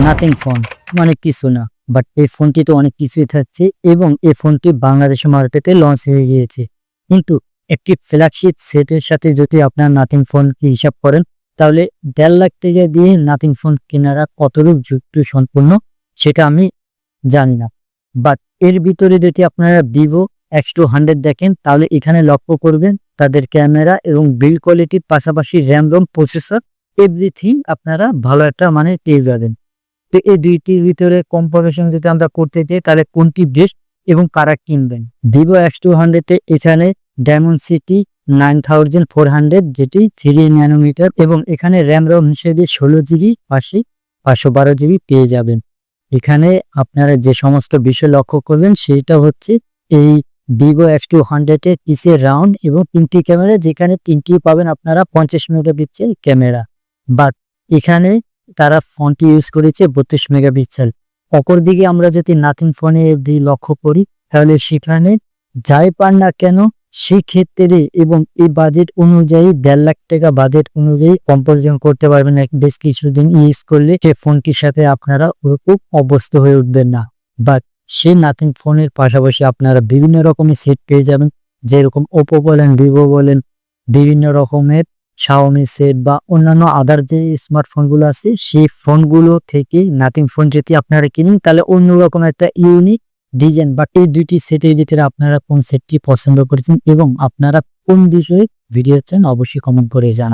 Nothing phone অনেক কিছু না, বাট এই ফোনটি তো অনেক কিছুই থাকছে এবং এই ফোনটি বাংলাদেশের মার্কেটে লঞ্চ হয়ে গিয়েছে। কিন্তু একটি ফ্ল্যাগশিপ সেটের সাথে যদি আপনার নাথিং ফোন কি হিসাব করেন, তাহলে 1.5 লাখ টাকা দিয়ে নাথিং ফোন কেনারা কতটুকু যুক্তি সম্পূর্ণ সেটা আমি জানি না। বাট এর ভিতরে যদি আপনারা ভিভো X200 দেখেন, তাহলে এখানে লক্ষ্য করবেন তাদের ক্যামেরা এবং বিল্ড কোয়ালিটির পাশাপাশি র্যাম রোম প্রসেসর এভরিথিং আপনারা ভালো একটা পেয়ে যাবেন। তো এই দুইটির ভিতরে কম্পারিজন যদি আমরা করতে চাই, তাহলে কোনটি বেস্ট এবং কারা কিনবেন? ভিভো X200 এখানে ডায়মন্ডসিটি 9400 যেটি 3 ন্যানোমিটার এবং এখানে র্যাম রোম হিসেবে 16 জিবি 512 জিবি পেয়ে যাবেন। এখানে আপনারা যে সমস্ত বিষয় লক্ষ্য করবেন সেটা হচ্ছে এই ভিভো X200 এর পিসের রাউন্ড এবং 3টি ক্যামেরা, যেখানে 3টি পাবেন আপনারা 50 মেগাপিক্সেল ক্যামেরা। বাট এখানে তারা ফোনটি ইউজ করেছে 32 মেগাপিক্সেল। অপরদিকে আমরা যদি নাথিং ফোনে লক্ষ্য করি, তাহলে সেখানে যাই পান না কেন সেই ক্ষেত্রে এবং এই বাজেট অনুযায়ী 1.5 লাখ টাকা বাজেট অনুযায়ী কম্পারিজন করতে পারবেন। বেশ কিছুদিন ইউজ করলে সেই ফোনটির সাথে আপনারা খুব অভ্যস্ত হয়ে উঠবেন না। বাট সেই নাথিং ফোনের পাশাপাশি আপনারা বিভিন্ন রকমের সেট পেয়ে যাবেন, যেরকম ওপো বলেন, ভিভো বলেন, বিভিন্ন রকমের শাওমি সেট বা অন্যান্য আদার যে স্মার্টফোনগুলো আছে, সেই ফোনগুলো থেকে নাথিং ফোন যদি আপনারা কিনেন, তাহলে অন্যরকম একটা ইউনিক ডিজাইন। বাট এই দুইটি সেটের ভিতরে আপনারা কোন সেটটি পছন্দ করেছেন এবং আপনারা কোন বিষয়ে ভিডিও চান অবশ্যই কমেন্ট করে জানাবেন।